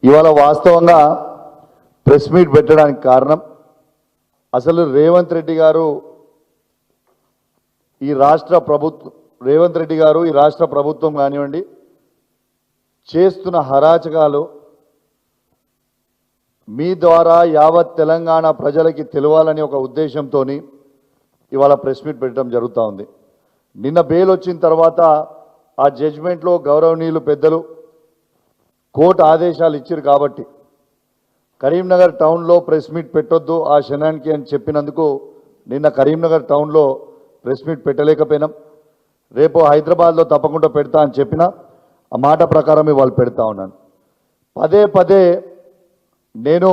ఇవాళ వాస్తవంగా press meet పెట్టడానికి కారణం అసలు రేవంత్ రెడ్డి గారు ఈ రాష్ట్ర ప్రభుత్వం కానివ్వండి చేస్తున్న హరాచకాలు మీ ద్వారా యావత్ తెలంగాణ ప్రజలకి తెలవాలని ఒక ఉద్దేశంతో ఇవాళ ప్రెస్ మీట్ పెట్టడం జరుగుతూ ఉంది. నిన్న బెయిల్ వచ్చిన తర్వాత ఆ జడ్జిమెంట్లో గౌరవనీయులు పెద్దలు కోర్టు ఆదేశాలు ఇచ్చారు కాబట్టి కరీంనగర్ టౌన్లో ప్రెస్ మీట్ పెట్టొద్దు ఆ క్షణానికి అని చెప్పినందుకు నిన్న కరీంనగర్ టౌన్లో ప్రెస్ మీట్ పెట్టలేకపోయినాం. రేపు హైదరాబాద్లో తప్పకుండా పెడతా అని చెప్పిన ఆ మాట ప్రకారం ఇవాళ పెడతా ఉన్నాను. పదే పదే నేను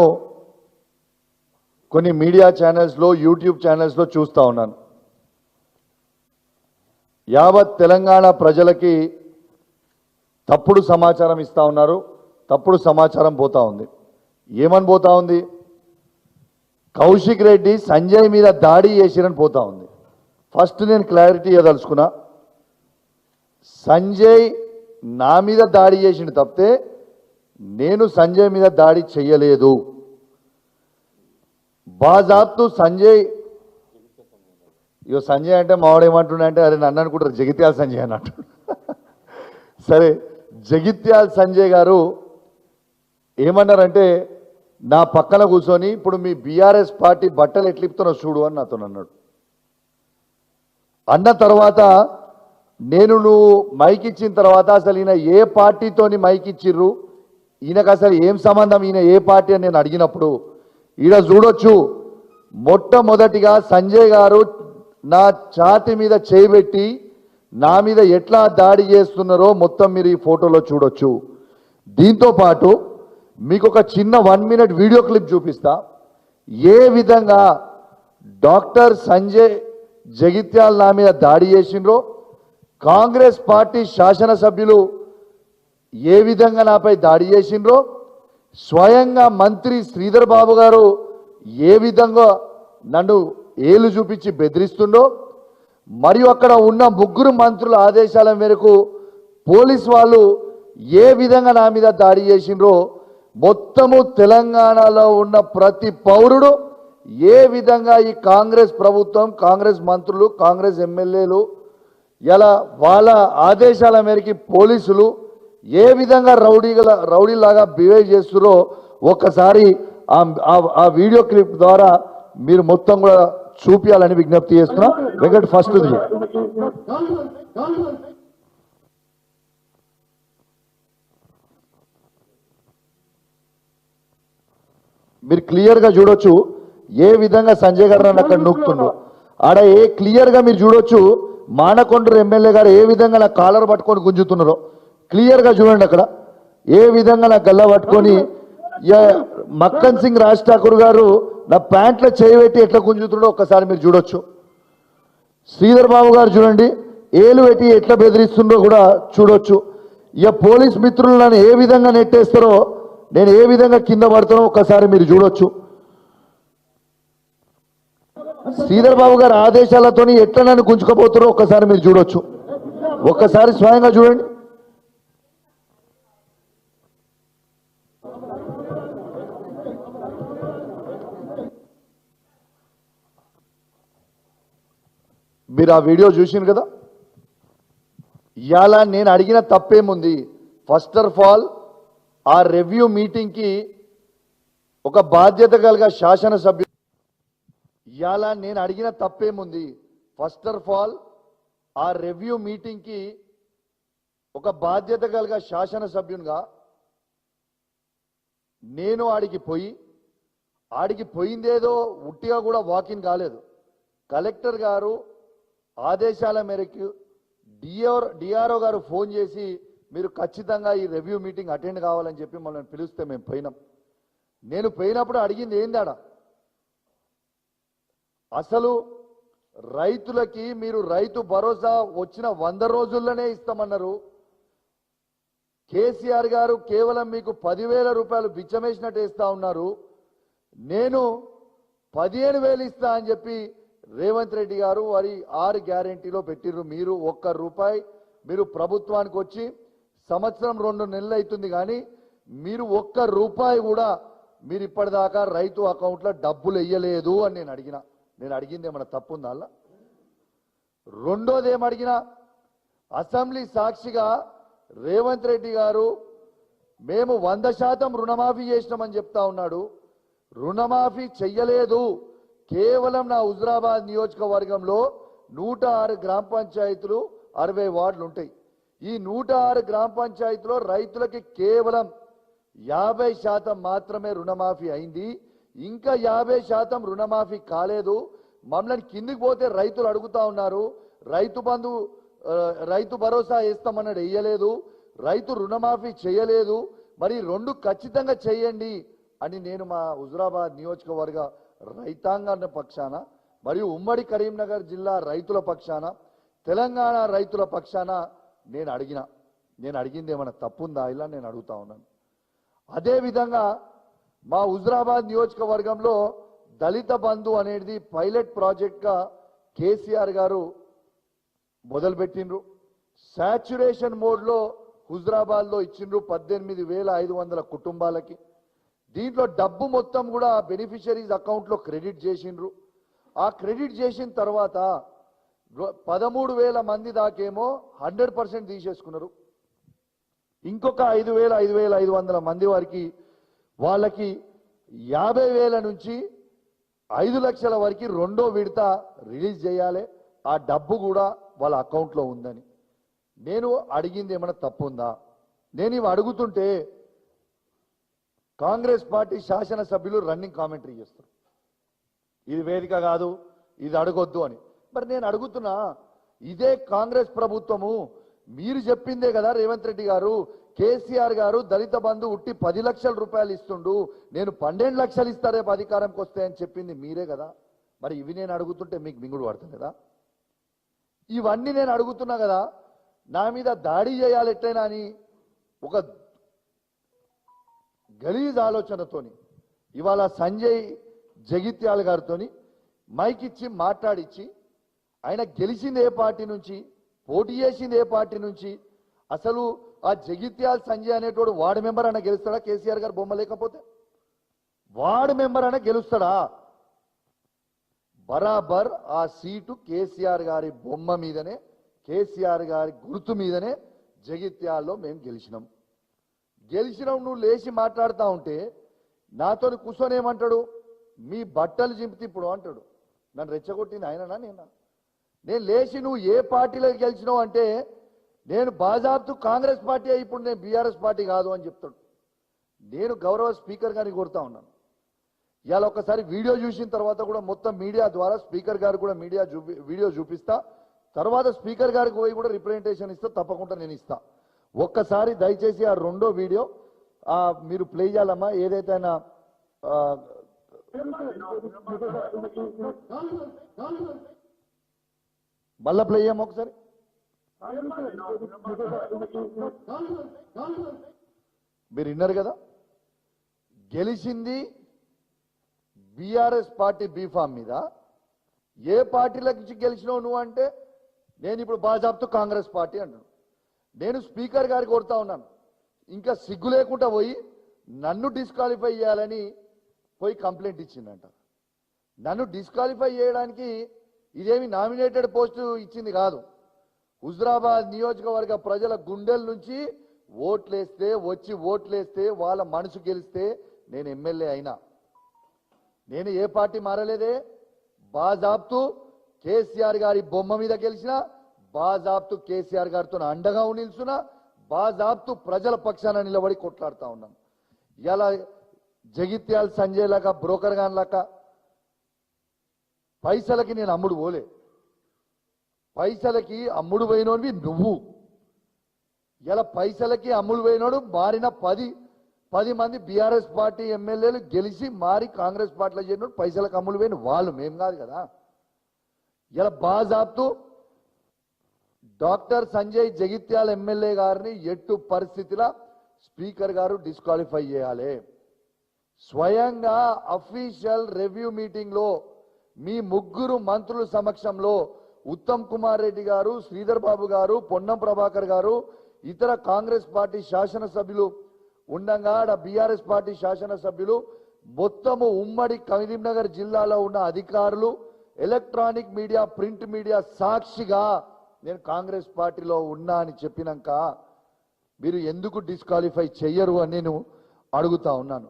కొన్ని మీడియా ఛానల్స్లో యూట్యూబ్ ఛానల్స్లో చూస్తూ ఉన్నాను. యావత్ తెలంగాణ ప్రజలకి తప్పుడు సమాచారం ఇస్తూ ఉన్నారు. తప్పుడు సమాచారం పోతా ఉంది. ఏమని పోతా ఉంది? కౌశిక్ రెడ్డి సంజయ్ మీద దాడి చేసిరని పోతా ఉంది. ఫస్ట్ నేను క్లారిటీ ఇవ్వదలుచుకున్నా, సంజయ్ నా మీద దాడి చేసిండు తప్పితే నేను సంజయ్ మీద దాడి చెయ్యలేదు. బాజాబ్తు సంజయ్ ఇగో సంజయ్ అంటే మావాడేమంటుండే అంటే అరే నన్ను అనుకుంటారు జగిత్యాల సంజయ్ అన్నట్టు. సరే, జగిత్యాల సంజయ్ గారు ఏమన్నారంటే నా పక్కన కూర్చొని ఇప్పుడు మీ బీఆర్ఎస్ పార్టీ బట్టలు ఎట్లిపుతున్నా చూడు అని నాతో అన్నాడు. అన్న తర్వాత నేను నువ్వు మైక్ ఇచ్చిన తర్వాత అసలు ఈయన ఏ పార్టీతోని మైక్ ఇచ్చిర్రు, ఈయనకు అసలు ఏం సంబంధం, ఈయన ఏ పార్టీ అని నేను అడిగినప్పుడు ఈడ చూడొచ్చు మొట్టమొదటిగా సంజయ్ గారు నా ఛాతి మీద చేయబెట్టి నా మీద ఎట్లా దాడి చేస్తున్నారో మొత్తం మీరు ఈ ఫోటోలో చూడొచ్చు. దీంతో పాటు మీకు ఒక చిన్న 1 మినిట్ వీడియో క్లిప్ చూపిస్తా. ఏ విధంగా డాక్టర్ సంజయ్ జగిత్యాల నా మీద దాడి చేసిండ్రో, కాంగ్రెస్ పార్టీ శాసనసభ్యులు ఏ విధంగా నాపై దాడి చేసిండ్రో, స్వయంగా మంత్రి శ్రీధర్ బాబు గారు ఏ విధంగా నన్ను ఏలు చూపించి బెదిరిస్తుండో, మరియు అక్కడ ఉన్న 3 మంత్రుల ఆదేశాల మేరకు పోలీస్ వాళ్ళు ఏ విధంగా నా మీద దాడి చేసిండ్రో మొత్తము తెలంగాణలో ఉన్న ప్రతి పౌరుడు ఏ విధంగా ఈ కాంగ్రెస్ ప్రభుత్వం, కాంగ్రెస్ మంత్రులు, కాంగ్రెస్ ఎమ్మెల్యేలు ఇలా వాళ్ళ ఆదేశాల మేరకు పోలీసులు ఏ విధంగా రౌడీలాగా బిహేవ్ చేస్తున్నారో ఒక్కసారి ఆ వీడియో క్లిప్ ద్వారా మీరు మొత్తం కూడా చూపించాలని విజ్ఞప్తి చేస్తున్నా. వెంకట్ ఫస్ట్ మీరు క్లియర్గా చూడొచ్చు ఏ విధంగా సంజయ్ గారు నన్ను అక్కడ నూకుతుండ్రు. ఆడ క్లియర్గా మీరు చూడొచ్చు మానకొండూరు ఎమ్మెల్యే గారు ఏ విధంగా నా కాలర్ పట్టుకొని గుంజుతున్నారో క్లియర్గా చూడండి. అక్కడ ఏ విధంగా నా గల్ల పట్టుకొని మక్కన్ సింగ్ రాజ్ ఠాకూర్ గారు నా ప్యాంట్లో చేయబెట్టి ఎట్లా గుంజుతుండో ఒక్కసారి మీరు చూడొచ్చు. శ్రీధర్ బాబు గారు చూడండి ఏలు పెట్టి ఎట్లా బెదిరిస్తుండో కూడా చూడొచ్చు. ఇక పోలీస్ మిత్రులు నన్ను ఏ విధంగా నెట్టేస్తారో, నేను ఏ విధంగా కింద పడతానో ఒక్కసారి మీరు చూడొచ్చు. శ్రీధర్ బాబు గారి ఆదేశాలతో ఎట్లా నన్ను గుంజుకోబోతారో ఒక్కసారి మీరు చూడొచ్చు. ఒక్కసారి స్వయంగా చూడండి. మీరు ఆ వీడియో చూసిండ్రు కదా. ఇవాళ నేను అడిగిన తప్పేముంది? ఫస్ట్ ఆఫ్ ఆల్ ఆ రివ్యూ మీటింగ్కి ఒక బాధ్యత కలిగ శాసనసభ్యుడు ఇవాళ నేను అడిగిన తప్పేముంది? ఫస్ట్ ఆఫ్ ఆల్ ఆ రివ్యూ మీటింగ్కి ఒక బాధ్యత కలిగ శాసనసభ్యునిగా నేను ఆడికి పోయిందేదో ఉట్టిగా కూడా వాకిన్ కాలేదు. కలెక్టర్ గారు ఆదేశాల మేరకు డిఆర్ఓ గారు ఫోన్ చేసి మీరు ఖచ్చితంగా ఈ రివ్యూ మీటింగ్ అటెండ్ కావాలని చెప్పి మనల్ని పిలిస్తే మేము పోయినాం. నేను పోయినప్పుడు అడిగింది ఏందాడ, అసలు రైతులకి మీరు రైతు భరోసా వచ్చిన 100 రోజుల్లోనే ఇస్తామన్నారు. కేసీఆర్ గారు కేవలం మీకు 10,000 రూపాయలు బిచ్చమేసినట్టు ఇస్తా ఉన్నారు. నేను 15,000 ఇస్తా అని చెప్పి రేవంత్ రెడ్డి గారు వారి 6 గ్యారెంటీలో పెట్టిర్రు. మీరు 1 రూపాయి మీరు ప్రభుత్వానికి వచ్చి సంవత్సరం 2 నెలలు అవుతుంది, కానీ మీరు ఒక్క రూపాయి కూడా మీరు ఇప్పటిదాకా రైతు అకౌంట్లో డబ్బులు వేయలేదు అని నేను అడిగింది ఏమన్నా తప్పు ఉందా అలా? రెండోది ఏమడిగినా, అసెంబ్లీ సాక్షిగా రేవంత్ రెడ్డి గారు మేము 100% రుణమాఫీ చేసినామని చెప్తా ఉన్నాడు. రుణమాఫీ చెయ్యలేదు. కేవలం నా హుజురాబాద్ నియోజకవర్గంలో 106 గ్రామ పంచాయతీలు 60 వార్డులు ఉంటాయి. ఈ 106 గ్రామ పంచాయతీలో రైతులకి కేవలం 50% మాత్రమే రుణమాఫీ అయింది. ఇంకా 50% రుణమాఫీ కాలేదు. మమ్మల్ని కిందికి పోతే రైతులు అడుగుతా ఉన్నారు, రైతు బంధు రైతు భరోసా వేస్తామన్నాడు, వేయలేదు. రైతు రుణమాఫీ చేయలేదు. మరి రెండు ఖచ్చితంగా చేయండి అని నేను మా హుజురాబాద్ నియోజకవర్గ రైతాంగాన్ని పక్షాన మరియు ఉమ్మడి కరీంనగర్ జిల్లా రైతుల పక్షాన, తెలంగాణ రైతుల పక్షాన నేను అడిగింది ఏమైనా తప్పుందా ఇలా నేను అడుగుతా ఉన్నాను. అదేవిధంగా మా హుజురాబాద్ నియోజకవర్గంలో దళిత బంధు అనేది పైలట్ ప్రాజెక్ట్గా కేసీఆర్ గారు మొదలుపెట్టిండ్రు. సాచ్యురేషన్ మోడ్లో హుజురాబాద్లో ఇచ్చిండ్రు 18,500 కుటుంబాలకి. దీంట్లో డబ్బు మొత్తం కూడా బెనిఫిషరీస్ అకౌంట్లో క్రెడిట్ చేసిండ్రు. ఆ క్రెడిట్ చేసిన తర్వాత 13,000 మంది దాకేమో 100% తీసేసుకున్నారు. ఇంకొక 5,500 మంది వారికి వాళ్ళకి 50,000 నుంచి 5 లక్షల వరకు రెండో విడత రిలీజ్ చేయాలి. ఆ డబ్బు కూడా వాళ్ళ అకౌంట్లో ఉందని నేను అడిగింది ఏమైనా తప్పుందా? నేను ఇవి అడుగుతుంటే కాంగ్రెస్ పార్టీ శాసనసభ్యులు రన్నింగ్ కామెంటరీ చేస్తారు, ఇది వేదిక కాదు, ఇది అడగొద్దు అని. మరి నేను అడుగుతున్నా, ఇదే కాంగ్రెస్ ప్రభుత్వము మీరు చెప్పిందే కదా రేవంత్ రెడ్డి గారు, కేసీఆర్ గారు దళిత బంధు ఉట్టి 10 లక్షల రూపాయలు ఇస్తుండు, నేను 12 లక్షలు ఇస్తా రేపు అధికారంకి వస్తాయని చెప్పింది మీరే కదా. మరి ఇవి నేను అడుగుతుంటే మీకు మింగుడు పడుతుందా? ఇవన్నీ నేను అడుగుతున్నా కదా, నా మీద దాడి చేయాలి ఎట్లయినా అని ఒక గలీజ్ ఆలోచనతోని ఇవాళ సంజయ్ జగిత్యాల గారితోని మైక్ ఇచ్చి మాట్లాడిచ్చి, ఆయన గెలిచింది ఏ పార్టీ నుంచి, పోటీ చేసింది ఏ పార్టీ నుంచి, అసలు ఆ జగిత్యాల సంజయ్ అనేటోడు వార్డు మెంబర్ అన్న గెలుస్తాడా? కేసీఆర్ గారు బొమ్మ లేకపోతే వార్డు మెంబర్ అన్న గెలుస్తాడా? బరాబర్ ఆ సీటు కేసీఆర్ గారి బొమ్మ మీదనే, కేసీఆర్ గారి గుర్తు మీదనే జగిత్యాల్లో మేము గెలిచినాం. నువ్వు లేచి మాట్లాడుతూ ఉంటే నాతో కూర్చొని ఏమంటాడు, మీ బట్టలు చింపితే ఇప్పుడు అంటాడు. నన్ను రెచ్చగొట్టింది ఆయననా నేనా? నేను లేచి నువ్వు ఏ పార్టీలోకి గెలిచినావు అంటే నేను బాజాబ్తు కాంగ్రెస్ పార్టీ, ఇప్పుడు నేను బీఆర్ఎస్ పార్టీ కాదు అని చెప్తాడు. నేను గౌరవ స్పీకర్ గారిని కోరుతా ఉన్నాను, ఇవాళ ఒకసారి వీడియో చూసిన తర్వాత కూడా మొత్తం మీడియా ద్వారా స్పీకర్ గారు కూడా వీడియో చూపిస్తా, తర్వాత స్పీకర్ గారికి పోయి కూడా రిప్రజెంటేషన్ ఇస్తా, తప్పకుండా నేను ఇస్తా. ఒక్కసారి దయచేసి ఆ రెండో వీడియో మీరు ప్లే చేయాలమ్మా. ఏదైతే ఆయన మళ్ళా ప్లే చేయమ్మా ఒకసారి. మీరు విన్నారు కదా, గెలిచింది బీఆర్ఎస్ పార్టీ బీఫామ్ మీద. ఏ పార్టీలకు గెలిచినావు నువ్వు అంటే నేను ఇప్పుడు బాజాబ్తు కాంగ్రెస్ పార్టీ అంటాను. నేను స్పీకర్ గారికి కోరుతా ఉన్నాను, ఇంకా సిగ్గు లేకుండా పోయి నన్ను డిస్క్వాలిఫై చేయాలని పోయి కంప్లైంట్ ఇచ్చిందంట. నన్ను డిస్క్వాలిఫై చేయడానికి ఇదేమి నామినేటెడ్ పోస్టు ఇచ్చింది కాదు. హుజురాబాద్ నియోజకవర్గ ప్రజల గుండెల నుంచి ఓట్లేస్తే వాళ్ళ మనసు గెలిస్తే నేను ఎమ్మెల్యే అయినా. నేను ఏ పార్టీ మారలేదే, బాజాబ్తు కేసీఆర్ గారి బొమ్మ మీద గెలిచిన, బాజాబ్తు కేసీఆర్ గారితో అండగా నిల్చున్నా, బాజాబ్తు ప్రజల పక్షాన నిలబడి కొట్లాడుతా ఉన్నాను. ఇలా జగిత్యాల సంజయ్ లాగా బ్రోకర్ గాన్ లాగా పైసలకి నేను అమ్ముడు పోలే. పైసలకి అమ్ముడు పోయినోడివి నువ్వు. ఇలా పైసలకి అమ్ముడు పోయినోడు మారిన 10 మంది బీఆర్ఎస్ పార్టీ ఎమ్మెల్యేలు గెలిచి మారి కాంగ్రెస్ పార్టీలో చేరినోడు పైసలకు అమ్ముడు పోయిన వాళ్ళు, మేం కాదు కదా. ఇలా బాజాబ్తు డాక్టర్ సంజయ్ జగిత్యాల ఎమ్మెల్యే గారిని ఎట్టు పరిస్థితిలో స్పీకర్ గారు డిస్క్వాలిఫై చేయాలి. స్వయంగా అఫీషియల్ రివ్యూ మీటింగ్ లో మీ ముగ్గురు మంత్రుల సమక్షంలో ఉత్తమ్ కుమార్ రెడ్డి గారు, శ్రీధర్ బాబు గారు, పొన్నం ప్రభాకర్ గారు, ఇతర కాంగ్రెస్ పార్టీ శాసనసభ్యులు ఉండగా ఆడ బీఆర్ఎస్ పార్టీ శాసనసభ్యులు మొత్తము ఉమ్మడి కరీంనగర్ జిల్లాలో ఉన్న అధికారులు ఎలక్ట్రానిక్ మీడియా ప్రింట్ మీడియా సాక్షిగా నేను కాంగ్రెస్ పార్టీలో ఉన్నా అని చెప్పినాక మీరు ఎందుకు డిస్క్వాలిఫై చెయ్యరు అని నేను అడుగుతా ఉన్నాను.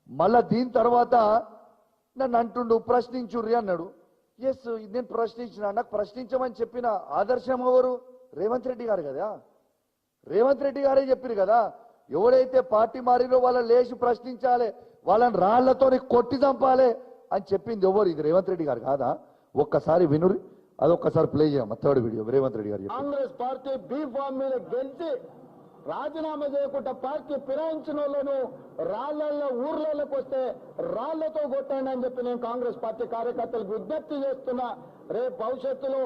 మళ్ళా దీని తర్వాత నన్ను అంటుండు ప్రశ్నించుర్రి అన్నాడు. ఎస్, నేను ప్రశ్నించిన, నాకు ప్రశ్నించమని చెప్పిన ఆదర్శం ఎవరు? రేవంత్ రెడ్డి గారు కదా. రేవంత్ రెడ్డి గారే చెప్పారు కదా, ఎవరైతే పార్టీ మారినో వాళ్ళని లేచి ప్రశ్నించాలి, వాళ్ళని రాళ్లతోని కొట్టి చంపాలి అని చెప్పింది ఎవరు? ఇది రేవంత్ రెడ్డి గారు కాదా? ఒక్కసారి వినురి, అదొక్కసారి ప్లే చేయమ్మా. థర్డ్ వీడియో రేవంత్ రెడ్డి గారు. కాంగ్రెస్ పార్టీ బీ ఫామ్ మీద గెలిచి రాజీనామా చేయకుండా పార్టీ ఫిరాయించిన వాళ్ళను రాళ్లలో ఊర్లలోకి వస్తే రాళ్లతో కొట్టండి అని చెప్పి నేను కాంగ్రెస్ పార్టీ కార్యకర్తలకు విజ్ఞప్తి చేస్తున్నా. రేపు భవిష్యత్తులో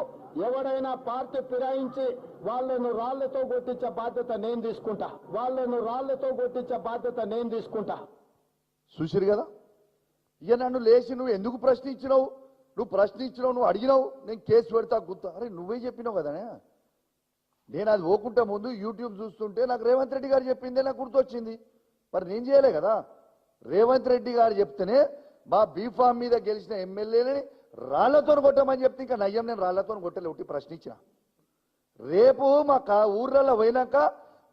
ఎవడైనా పార్టీ ఫిరాయించి వాళ్ళను రాళ్లతో కొట్టించే బాధ్యత నేను తీసుకుంటా. చూసిరు కదా, ఇక నన్ను లేచి నువ్వు ఎందుకు ప్రశ్నించినావు, నువ్వు అడిగినావు, నేను కేసు పెడతా గుర్తా. అరే నువ్వే చెప్పినావు కదనే. నేను అది పోకుంటా ముందు యూట్యూబ్ చూస్తుంటే నాకు రేవంత్ రెడ్డి గారు చెప్పిందే నాకు గుర్తొచ్చింది. మరి నేను చేయలే కదా. రేవంత్ రెడ్డి గారు చెప్తేనే మా బీఫామ్ మీద గెలిచిన ఎమ్మెల్యేలని రాళ్లతో కొట్టమని చెప్తే ఇంకా నయ్యం నేను రాళ్లతో కొట్టలే, ఒకటి ప్రశ్నించిన. రేపు మా ఊర్లలో పోయినాక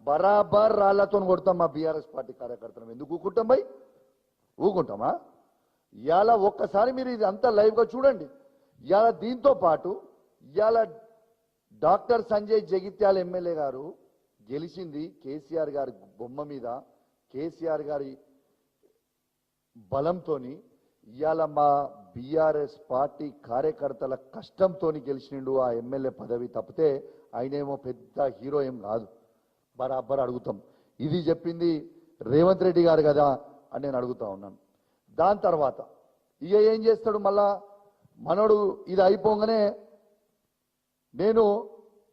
బరాబర్ రాళ్లతో కొడతాం మా బీఆర్ఎస్ పార్టీ కార్యకర్తలు. ఎందుకు ఊకుంటాం భయ్? ఊకుంటామా? ఇవాళ ఒక్కసారి మీరు ఇది అంతా లైవ్గా చూడండి. ఇవాళ దీంతో పాటు ఇవాళ డాక్టర్ సంజయ్ జగిత్యాల ఎమ్మెల్యే గారు గెలిచింది కేసీఆర్ గారి బొమ్మ మీద, కేసీఆర్ గారి బలంతోని. ఇవాళ మా బీఆర్ఎస్ పార్టీ కార్యకర్తల కష్టంతో గెలిచిండు ఆ ఎమ్మెల్యే పదవి. తప్పితే ఆయనేమో పెద్ద హీరో ఏం కాదు. బరాబర్ అడుగుతాం, ఇది చెప్పింది రేవంత్ రెడ్డి గారు కదా అని నేను అడుగుతా ఉన్నాను. దాని తర్వాత ఇక ఏం చేస్తాడు మళ్ళా మనోడు? ఇది అయిపోగానే నేను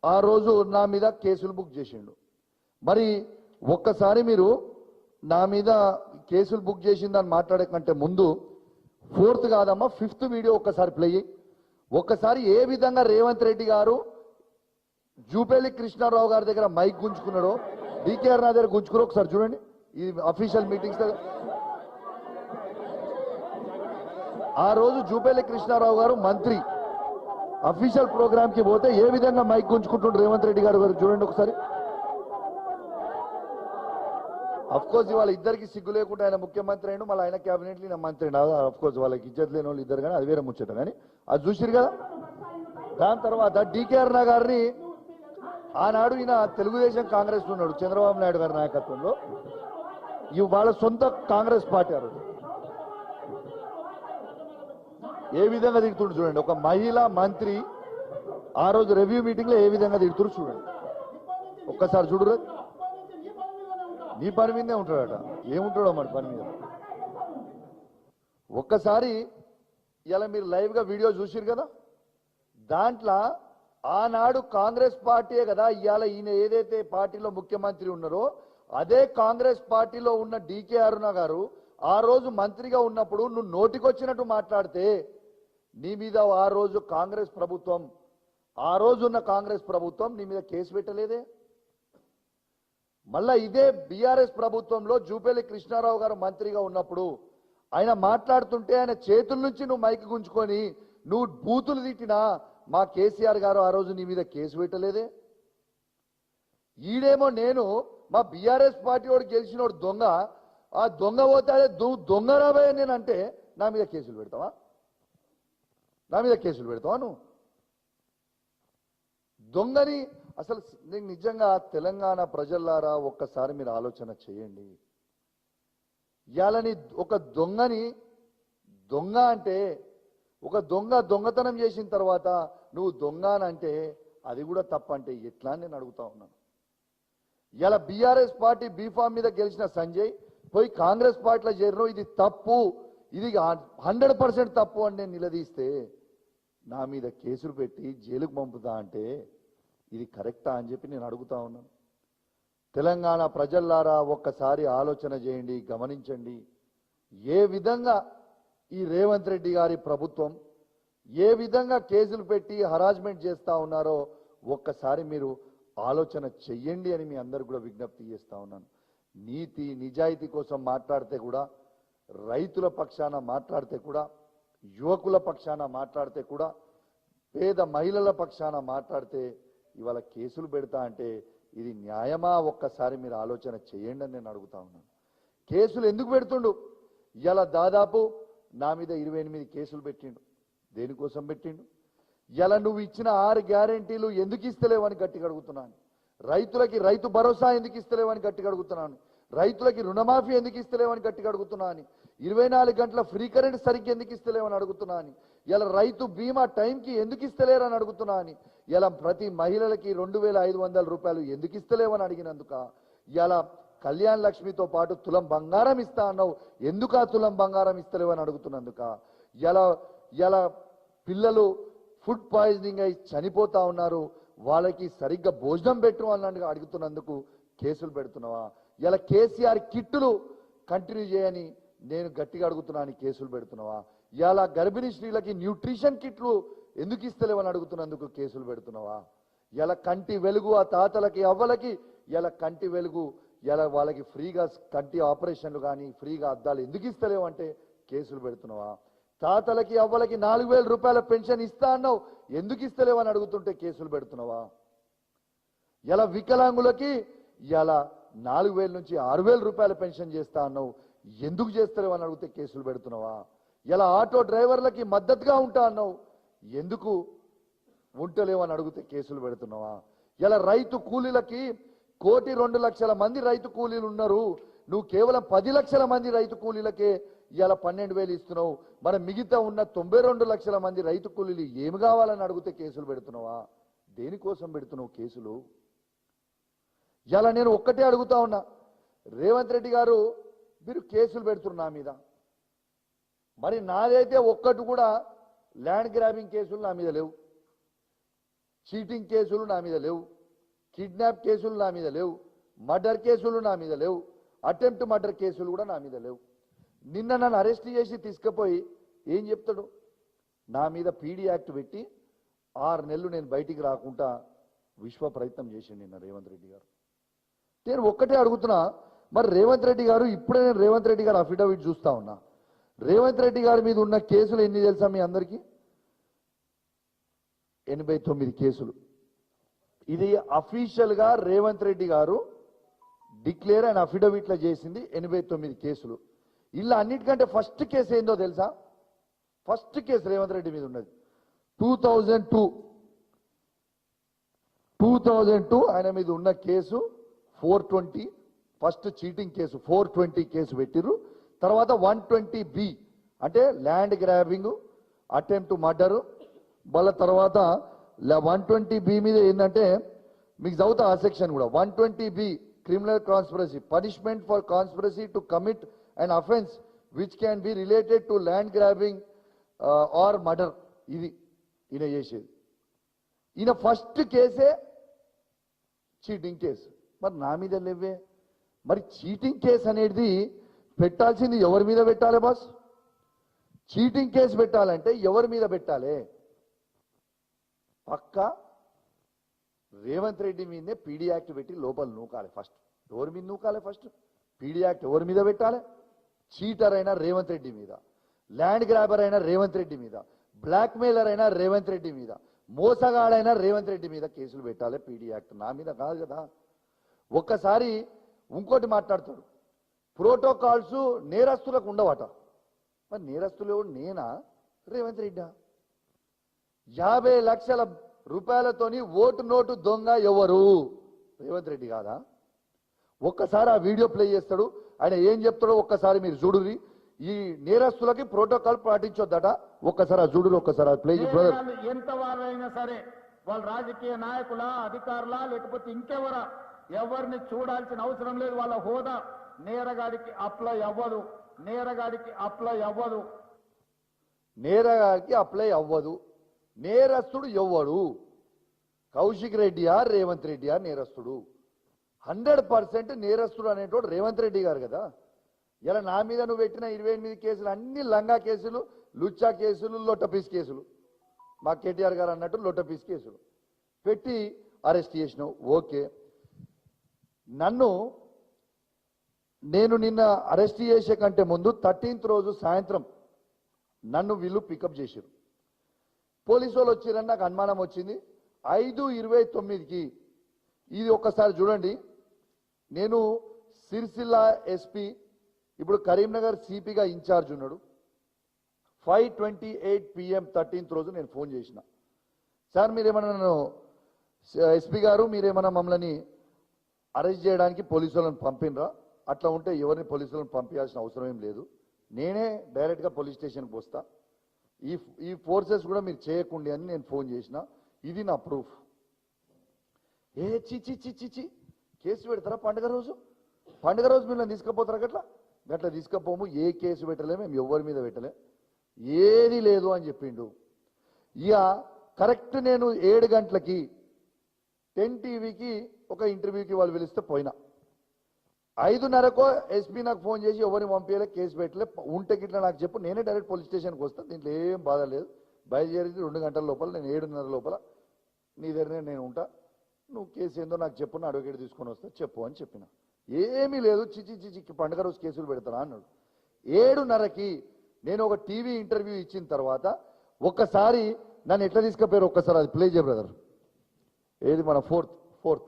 ఆ రోజు నా మీద కేసులు బుక్ చేసిండు. మరి ఒక్కసారి మీరు నా మీద కేసులు బుక్ చేసిందని మాట్లాడే కంటే ముందు 4th కాదమ్మా 5th వీడియో ఒక్కసారి ప్లే అయ్యి, ఒక్కసారి ఏ విధంగా రేవంత్ రెడ్డి గారు జూపల్లి కృష్ణారావు గారి దగ్గర మైక్ గుంజుకున్నాడో, డీకేఆర్ నా దగ్గర గుంజుకున్నారో ఒకసారి చూడండి. ఈ అఫీషియల్ మీటింగ్స్ ఆ రోజు జూపల్లి కృష్ణారావు గారు మంత్రి అఫీషియల్ ప్రోగ్రామ్ కి పోతే ఏ విధంగా మైక్ గుంజుకుంటుండ్రు రేవంత్ రెడ్డి గారు చూడండి ఒకసారి. అఫ్ కోర్స్ ఇవాళ ఇద్దరికి సిగ్గు లేకుండా ఆయన ముఖ్యమంత్రి అయినా మళ్ళీ ఆయన క్యాబినెట్ నా మంత్రి. అఫ్ కోర్స్ వాళ్ళకి ఇజ్జత్ లేని వాళ్ళు ఇద్దరు, కానీ అది వేరే ముచ్చట. కానీ అది చూసిరు కదా. దాని తర్వాత డీకేఆర్ గారిని ఆనాడు ఈయన తెలుగుదేశం కాంగ్రెస్ ఉన్నాడు చంద్రబాబు నాయుడు గారి నాయకత్వంలో, ఇవి వాళ్ళ సొంత కాంగ్రెస్ పార్టీ. ఆ రోజు ఏ విధంగా తిడుతుండ్రు చూడండి. ఒక మహిళా మంత్రి ఆ రోజు రివ్యూ మీటింగ్ లో ఏ విధంగా తిడుతున్నారు చూడండి. ఒక్కసారి చూడరు. నీ పని మీదే ఉంటాడట, ఏముంటాడో మరి పని మీద. ఒక్కసారి ఇలా మీరు లైవ్ గా వీడియో చూసిరు కదా. దాంట్లో ఆనాడు కాంగ్రెస్ పార్టీయే కదా ఇవాళ ఈయన ఏదైతే పార్టీలో ముఖ్యమంత్రి ఉన్నారో అదే కాంగ్రెస్ పార్టీలో ఉన్న డీకే అరుణ గారు ఆ రోజు మంత్రిగా ఉన్నప్పుడు నువ్వు నోటికొచ్చినట్టు మాట్లాడితే నీ మీద ఆ రోజు కాంగ్రెస్ ప్రభుత్వం, ఆ రోజు ఉన్న కాంగ్రెస్ ప్రభుత్వం నీ మీద కేసు పెట్టలేదే. మళ్ళా ఇదే బీఆర్ఎస్ ప్రభుత్వంలో జూపల్లి కృష్ణారావు గారు మంత్రిగా ఉన్నప్పుడు ఆయన మాట్లాడుతుంటే ఆయన చేతుల నుంచి నువ్వు మైక్ గుంజుకొని నువ్వు బూతులు తిట్టినా మా కేసీఆర్ గారు ఆ రోజు నీ మీద కేసు పెట్టలేదే. ఈడేమో నేను మా బీఆర్ఎస్ పార్టీ వాడు గెలిచినోడు దొంగ, ఆ దొంగ పోతే అదే దొంగ రాబోయే నేను అంటే నా మీద కేసులు పెడతావా? నువ్వు దొంగని. అసలు నేను నిజంగా తెలంగాణ ప్రజల్లారా ఒక్కసారి మీరు ఆలోచన చేయండి. ఇయాలని ఒక దొంగని దొంగ అంటే, ఒక దొంగతనం చేసిన తర్వాత నువ్వు దొంగ అంటే అది కూడా తప్పంటే ఎట్లా అని నేను అడుగుతా ఉన్నాను. ఇలా బీఆర్ఎస్ పార్టీ బీఫామ్ మీద గెలిచిన సంజయ్ పోయి కాంగ్రెస్ పార్టీలో చేరిన, ఇది తప్పు, ఇది 100% తప్పు అని నేను నిలదీస్తే నా మీద కేసులు పెట్టి జైలుకు పంపుతా అంటే ఇది కరెక్టా అని చెప్పి నేను అడుగుతా ఉన్నాను. తెలంగాణ ప్రజల్లారా ఒక్కసారి ఆలోచన చేయండి, గమనించండి. ఏ విధంగా ఈ రేవంత్ రెడ్డి గారి ప్రభుత్వం ఏ విధంగా కేసులు పెట్టి హరాస్మెంట్ చేస్తా ఉన్నారో ఒక్కసారి మీరు ఆలోచన చెయ్యండి అని మీ అందరు కూడా విజ్ఞప్తి చేస్తా ఉన్నాను. నీతి నిజాయితీ కోసం మాట్లాడితే కూడా, రైతుల పక్షాన మాట్లాడితే కూడా, యువకుల పక్షాన మాట్లాడితే కూడా, పేద మహిళల పక్షాన మాట్లాడితే ఇవాళ కేసులు పెడతా అంటే ఇది న్యాయమా? ఒక్కసారి మీరు ఆలోచన చేయండి అని నేను అడుగుతా ఉన్నాను. కేసులు ఎందుకు పెడుతుండు? ఇలా దాదాపు నా మీద 28 కేసులు పెట్టిండు. దేనికోసం పెట్టిండు? ఇలా నువ్వు ఇచ్చిన 6 గ్యారెంటీలు ఎందుకు ఇస్తలేవని గట్టిగా అడుగుతున్నాను. రైతులకి రైతు భరోసా ఎందుకు ఇస్తలేవని గట్టిగా అడుగుతున్నాను. రైతులకి రుణమాఫీ ఎందుకు ఇస్తలేవని గట్టిగా అడుగుతున్నాను. 24 గంటల ఫ్రీ కరెంట్ సరిగ్గా ఎందుకు ఇస్తలేవని అడుగుతున్నాను. ఇలా రైతు బీమా టైంకి ఎందుకు ఇస్తలేరని అడుగుతున్నాను. ఇలా ప్రతి మహిళలకి 2500 రూపాయలు ఎందుకు ఇస్తలేవని అడిగినందుక, ఇలా కళ్యాణ్ లక్ష్మితో పాటు తులం బంగారం ఇస్తా అన్నావు, ఎందుకు ఆ తులం బంగారం ఇస్తలేవని అడుగుతున్నందుక, ఇలా పిల్లలు ఫుడ్ పాయిజనింగ్ అయి చనిపోతా ఉన్నారు, వాళ్ళకి సరిగ్గా భోజనం పెట్టు అన్నట్టుగా అడుగుతున్నందుకు కేసులు పెడుతున్నావా? ఇలా కేసీఆర్ కిట్టులు కంటిన్యూ చేయని నేను గట్టిగా అడుగుతున్నాను, కేసులు పెడుతున్నావా? ఇలా గర్భిణీ స్త్రీలకి న్యూట్రిషన్ కిట్లు ఎందుకు ఇస్తలేవని అడుగుతున్నందుకు కేసులు పెడుతున్నావా? ఇలా కంటి వెలుగు ఆ తాతలకి అవ్వలకి ఇలా కంటి వెలుగు, ఇలా వాళ్ళకి ఫ్రీగా కంటి ఆపరేషన్లు కానీ ఫ్రీగా అద్దాలు ఎందుకు ఇస్తలేవు అంటే కేసులు పెడుతున్నావా? తాతలకి అవ్వలకి 4000 రూపాయల పెన్షన్ ఇస్తా అన్నావు, ఎందుకు ఇస్తలేవని అడుగుతుంటే కేసులు పెడుతున్నావా? ఇలా వికలాంగులకి ఇలా 4000 నుంచి 6000 రూపాయల పెన్షన్ చేస్తా అన్నావు, ఎందుకు చేస్తలేవని అడిగితే కేసులు పెడుతున్నావా? ఇలా ఆటో డ్రైవర్లకి మద్దతుగా ఉంటా అన్నావు, ఎందుకు ఉంటలేవని అడిగితే కేసులు పెడుతున్నావా? ఇలా రైతు కూలీలకి 1,02,00,000 మంది రైతు కూలీలు ఉన్నారు, నువ్వు కేవలం 10 లక్షల మంది రైతు కూలీలకే ఇలా 12,000 ఇస్తున్నావు, మరి మిగతా ఉన్న 92 లక్షల మంది రైతు కూలీలు ఏమి కావాలని అడిగితే కేసులు పెడుతున్నావా? దేనికోసం పెడుతున్నావు కేసులు? ఇలా నేను ఒక్కటే అడుగుతా ఉన్నా, రేవంత్ రెడ్డి గారు మీరు కేసులు పెడుతున్నారు నా మీద, మరి నాదైతే ఒక్కటి కూడా ల్యాండ్ గ్రాబింగ్ కేసులు నా మీద లేవు, చీటింగ్ కేసులు నా మీద లేవు, కిడ్నాప్ కేసులు నా మీద లేవు, మర్డర్ కేసులు నా మీద లేవు, అటెంప్ట్ మర్డర్ కేసులు కూడా నా మీద లేవు. నిన్న నన్ను అరెస్ట్ చేసి తీసుకుపోయి ఏం చెప్తాడు? నా మీద పీడీ యాక్ట్ పెట్టి 6 నెలలు నేను బయటికి రాకుండా విశ్వ ప్రయత్నం చేసిండు నిన్న రేవంత్ రెడ్డి గారు. నేను ఒక్కటే అడుగుతున్నా, మరి రేవంత్ రెడ్డి గారు ఇప్పుడే నేను రేవంత్ రెడ్డి గారు అఫిడవిట్ చూస్తా ఉన్నా, రేవంత్ రెడ్డి గారి మీద ఉన్న కేసులు ఎన్ని తెలుసా మీ అందరికీ? 89 కేసులు. ఇది అఫీషియల్ గా రేవంత్ రెడ్డి గారు డిక్లేర్ అండ్ అఫిడవిట్లో చేసింది 89 కేసులు. ఇలా అన్నిటికంటే ఫస్ట్ కేసు ఏందో తెలుసా? ఫస్ట్ కేసు రేవంత్ రెడ్డి మీద ఉన్నది 2002 ఆయన మీద ఉన్న case 420, first cheating case 420 case పెట్టిర్రు. తర్వాత 120B అంటే ల్యాండ్ గ్రాబింగ్, అటెంప్ట్ మర్డర్. వాళ్ళ తర్వాత 120B మీద ఏంటంటే మీకు చదువుతా ఆ సెక్షన్ కూడా. 120B criminal conspiracy, punishment for conspiracy to commit an offense which can be related to land grabbing or murder. ఇది ఈయన చేసేది. ఈయన ఫస్ట్ కేసే చీటింగ్ కేసు. మరి నా మీద లేవే. మరి చీటింగ్ కేసు అనేది పెట్టాల్సింది ఎవరి మీద పెట్టాలి బాస్? చీటింగ్ కేసు పెట్టాలంటే ఎవరి మీద పెట్టాలి? పక్క రేవంత్ రెడ్డి మీదనే పీడీ యాక్ట్ పెట్టి లోపల నూకాలి ఫస్ట్. ఎవరి మీద నూకాలి ఫస్ట్? పీడీ యాక్ట్ ఎవరి మీద పెట్టాలి? చీటర్ అయినా రేవంత్ రెడ్డి మీద, ల్యాండ్ గ్రాబర్ అయినా రేవంత్ రెడ్డి మీద, బ్లాక్ మెయిలర్ అయినా రేవంత్ రెడ్డి మీద, మోసగాడైనా రేవంత్ రెడ్డి మీద కేసులు పెట్టాలి పీడీ యాక్ట్. నా మీద కాదు కదా. ఒక్కసారి ఇంకోటి మాట్లాడతాడు, ప్రోటోకాల్స్ నేరస్తులకు ఉండవట. మరి నేరస్తులు నేనా రేవంత్ రెడ్డా? 50 లక్షల రూపాయలతోని ఓటు నోటు దొంగ ఎవరు? రేవంత్ రెడ్డి కాదా? ఒక్కసారి ఆ వీడియో ప్లే చేస్తాడు, ఆయన ఏం చెప్తాడో ఒక్కసారి మీరు చూడురి. ఈ నేరస్తులకి ప్రోటోకాల్ పాటించొద్దట. ఒక్కసారి ఆ చూడురు, ఒక్కసారి ప్లే బ్రదర్. ఎంత వారైనా సరే, వాళ్ళ రాజకీయ నాయకుల, అధికారుల, లేకపోతే ఇంకెవరా, ఎవరిని చూడాల్సిన అవసరం లేదు. వాళ్ళ హోదా నేరగాడికి అప్లై అవ్వదు, నేరగాడికి అప్లై అవ్వదు, నేరగాడికి అప్లై అవ్వదు. నేరస్తుడు ఎవ్వడు? కౌశిక్ రెడ్డియా రేవంత్ రెడ్డియా నేరస్తుడు? 100% నేరస్తుడు అనేటోడు రేవంత్ రెడ్డి గారు కదా. ఇలా నా మీద నువ్వు పెట్టిన 28 కేసులు అన్ని లంగా కేసులు, లుచ్చా కేసులు, లొట్టపీస్ కేసులు. మా కేటీఆర్ గారు అన్నట్టు లొట్టపీస్ కేసులు పెట్టి అరెస్ట్ చేసినావు. ఓకే, నన్ను నేను నిన్న అరెస్ట్ చేసే కంటే ముందు 13th రోజు సాయంత్రం నన్ను వీళ్ళు పికప్ చేశారు. పోలీసు వాళ్ళు వచ్చిరని నాకు అనుమానం వచ్చింది. 5:29కి ఇది ఒక్కసారి చూడండి. నేను సిరిసిల్ల ఎస్పీ, ఇప్పుడు కరీంనగర్ సిపిగా ఇన్ఛార్జ్ ఉన్నాడు. 5:28 PM 13th రోజు నేను ఫోన్ చేసిన, సార్ మీరేమన్నా నన్ను ఎస్పీ గారు మీరేమన్నా మమ్మల్ని అరెస్ట్ చేయడానికి పోలీసు వాళ్ళని పంపినరా? అట్లా ఉంటే ఎవరిని పోలీసు వాళ్ళని పంపించాల్సిన అవసరం ఏం లేదు, నేనే డైరెక్ట్గా పోలీస్ స్టేషన్కి వస్తా, ఈ ఫోర్సెస్ కూడా మీరు చేయకండి అని నేను ఫోన్ చేసిన. ఇది నా ప్రూఫ్. చిచి కేసు పెడతారా? పండుగ రోజు మీరు తీసుకుపోతారా? గట్లా తీసుకుపోము. ఏ కేసు పెట్టలే, మేము ఎవరి మీద పెట్టలే, ఏది లేదు అని చెప్పిండు. ఇక కరెక్ట్ నేను 7 గంటలకి 10 టీవీకి ఒక ఇంటర్వ్యూకి వాళ్ళు పిలిస్తే పోయినా. 5:30కో ఎస్పీ నాకు ఫోన్ చేసి ఎవరిని పంపించలే, కేసు పెట్టలే, ఉంటే గిట్లా నాకు చెప్పు, నేనే డైరెక్ట్ పోలీస్ స్టేషన్కి వస్తాను, దీంట్లో ఏం బాధ లేదు, బయలుదేరి 2 గంటల లోపల నేను 7:30 లోపల నీ దగ్గరనే నేను ఉంటా, నువ్వు కేసు ఏందో నాకు చెప్పు, నా అడ్వకేట్ తీసుకొని వస్తా చెప్పు అని చెప్పిన. ఏమీ లేదు, చిచి పండుగ రోజు కేసులు పెడతారా అన్నాడు. 7:30కి నేను ఒక టీవీ ఇంటర్వ్యూ ఇచ్చిన తర్వాత ఒక్కసారి నన్ను ఎట్లా తీసుకుపోయారు ఒక్కసారి అది ప్లే చేయ బ్రదర్. ఏది మన ఫోర్త్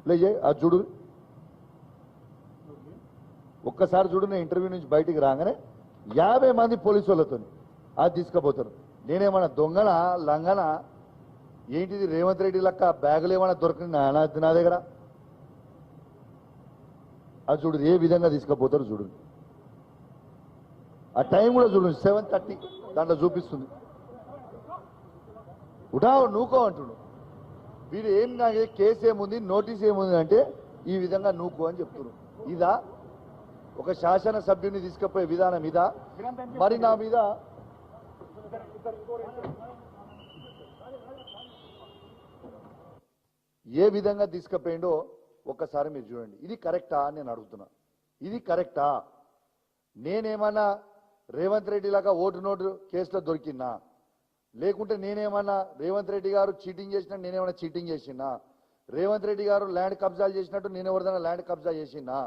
ప్లే చేయ, అది చూడు ఒక్కసారి చూడు. నేను ఇంటర్వ్యూ నుంచి బయటికి రాగానే 50 మంది పోలీసు వాళ్ళతో అది తీసుకుపోతారు. నేనేమన్నా దొంగన లంగన ఏంటిది రేవంత్ రెడ్డి లెక్క బ్యాగులు ఏమైనా దొరికింది నా దగ్గర? అది చూడు ఏ విధంగా తీసుకుపోతారు చూడు. ఆ టైం కూడా చూడండి 7:30 దాంట్లో చూపిస్తుంది. ఉడావు నూకో అంటుడు. వీడు ఏం నాకు కేసు ఏముంది నోటీస్ ఏముంది అంటే ఈ విధంగా నూకో అని చెప్తున్నారు. ఇదా ఒక శాసన సభ్యుని తీసుకుపోయే విధానం? ఇదా? మరి నా మీద ఏ విధంగా తీసుకుపోయిండో ఒక్కసారి మీరు చూడండి. ఇది కరెక్టా అని నేను అడుగుతున్నా. ఇది కరెక్టా? నేనేమన్నా రేవంత్ రెడ్డి లాగా ఓటు కేసులో దొరికినా, లేకుంటే నేనేమన్నా రేవంత్ రెడ్డి గారు చీటింగ్ చేసినట్టు నేనేమన్నా చీటింగ్ చేసినా, రేవంత్ రెడ్డి గారు ల్యాండ్ కబ్జాలు చేసినట్టు నేను ఎవరిదైనా ల్యాండ్ కబ్జా చేసినా,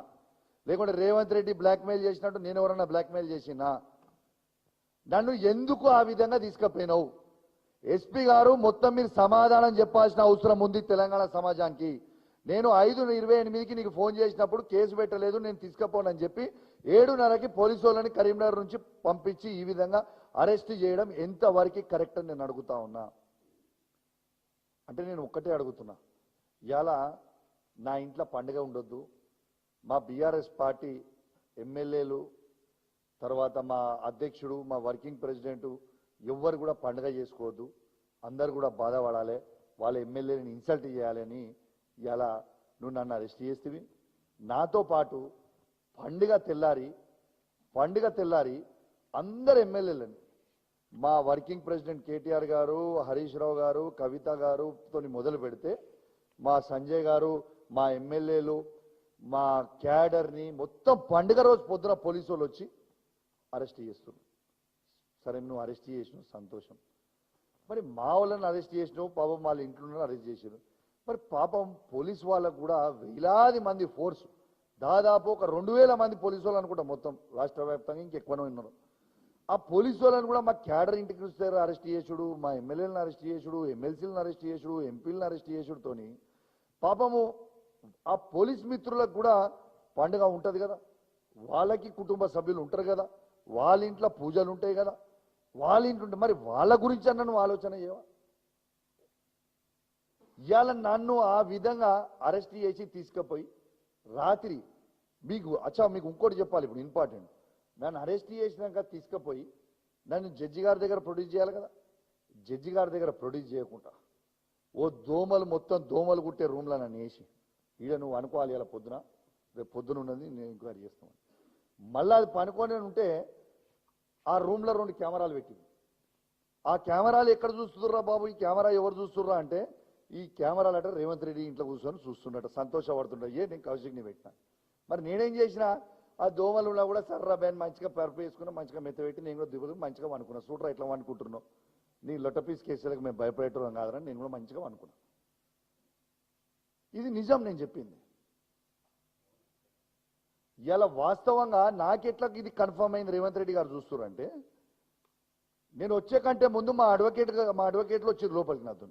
లేకుంటే రేవంత్ రెడ్డి బ్లాక్మెయిల్ చేసినట్టు నేను ఎవరన్నా బ్లాక్మెయిల్ చేసినా, నన్ను ఎందుకు ఆ విధంగా తీసుకుపోయినావు? ఎస్పీ గారు మొత్తం మీరు సమాధానం చెప్పాల్సిన అవసరం ఉంది తెలంగాణ సమాజానికి. నేను 5:28కి నీకు ఫోన్ చేసినప్పుడు కేసు పెట్టలేదు, నేను తీసుకుపోనని చెప్పి 7:30కి పోలీసు వాళ్ళని కరీంనగర్ నుంచి పంపించి ఈ విధంగా అరెస్ట్ చేయడం ఎంతవరకు కరెక్ట్ అని నేను అడుగుతా ఉన్నా. అంటే నేను ఒక్కటే అడుగుతున్నా, ఇవాళ నా ఇంట్లో పండుగ ఉండొద్దు, మా బీఆర్ఎస్ పార్టీ ఎమ్మెల్యేలు తర్వాత మా అధ్యక్షుడు మా వర్కింగ్ ప్రెసిడెంట్ ఎవ్వరు కూడా పండుగ చేసుకోవద్దు, అందరు కూడా బాధపడాలి, వాళ్ళ ఎమ్మెల్యేని ఇన్సల్ట్ చేయాలని ఇలా నువ్వు నన్ను అరెస్ట్ చేస్తేవి. నాతో పాటు పండుగ తెల్లారి అందరు ఎమ్మెల్యేలని మా వర్కింగ్ ప్రెసిడెంట్ కేటీఆర్ గారు, హరీష్ రావు గారు, కవిత గారుతో మొదలు పెడితే మా సంజయ్ గారు, మా ఎమ్మెల్యేలు, మా క్యాడర్ని మొత్తం పండుగ రోజు పొద్దున పోలీసు వాళ్ళు వచ్చి అరెస్ట్ చేస్తున్నారు. సరే నువ్వు అరెస్ట్ చేసినావు సంతోషం, మరి మా వాళ్ళని అరెస్ట్ చేసినావు, పాపం వాళ్ళ ఇంట్లో అరెస్ట్ చేసారు, మరి పాపం పోలీసు వాళ్ళకు కూడా వేలాది మంది ఫోర్సు, దాదాపు ఒక 2000 మంది పోలీసు వాళ్ళు అనుకుంటా మొత్తం రాష్ట్ర వ్యాప్తంగా ఇంకెక్కువనే ఉన్నారు. ఆ పోలీసు వాళ్ళని కూడా మా క్యాడర్ ఇంటికి వస్తే అరెస్ట్ చేసుడు, మా ఎమ్మెల్యేలను అరెస్ట్ చేసుడు, ఎమ్మెల్సీలను అరెస్ట్ చేసుడు, ఎంపీలను అరెస్ట్ చేసుడుతోని పాపము ఆ పోలీస్ మిత్రులకు కూడా పండుగ ఉంటుంది కదా, వాళ్ళకి కుటుంబ సభ్యులు ఉంటారు కదా, వాళ్ళ ఇంట్లో పూజలు ఉంటాయి కదా, వాళ్ళ ఇంట్లో మరి వాళ్ళ గురించి అన్న నువ్వు ఆలోచన చేయవా? ఇవాళ నన్ను ఆ విధంగా అరెస్ట్ చేసి తీసుకుపోయి రాత్రి మీకు ఇంకోటి చెప్పాలి ఇప్పుడు ఇంపార్టెంట్, నన్ను అరెస్ట్ చేసినాక తీసుకుపోయి నన్ను జడ్జి గారి దగ్గర ప్రొడ్యూస్ చేయాలి కదా. జడ్జి గారి దగ్గర ప్రొడ్యూస్ చేయకుండా ఓ మొత్తం దోమలు కుట్టే రూమ్లో నన్ను వేసి ఈడ నువ్వు అనుకోవాలి ఇలా పొద్దున, రేపు పొద్దున ఉన్నది నేను ఎంక్వైరీ చేస్తాను. మళ్ళీ అది పనుకొని ఉంటే ఆ రూమ్లో 2 కెమెరాలు పెట్టింది. ఆ కెమెరాలు ఎక్కడ చూస్తుర్రా బాబు, ఈ కెమెరా ఎవరు చూస్తుర్రా అంటే ఈ కెమెరాలు అంటే రేవంత్ రెడ్డి ఇంట్లో కూర్చొని చూస్తున్నట్టు సంతోషపడుతుంటా. నేను కౌశిక్ని పెట్టినా, మరి నేనేం చేసినా ఆ దోమలు ఉన్నా కూడా సర్రా బ్యాన్ మంచిగా పరుపు వేసుకున్నా, మంచిగా మెత్త పెట్టి నేను కూడా దిగులు మంచిగా అనుకున్నా. చూడరా ఇట్లా అనుకుంటున్నావు, నీ లొట్టపీస్ కేసులకు మేము భయపడేటం కాదని నేను కూడా మంచిగా అనుకున్నా. ఇది నిజం నేను చెప్పింది. ఇలా వాస్తవంగా నాకెట్లా ఇది కన్ఫర్మ్ అయింది రేవంత్ రెడ్డి గారు చూస్తున్నారంటే, నేను వచ్చే కంటే ముందు మా అడ్వకేట్లు వచ్చారు లోపలికి. నాతో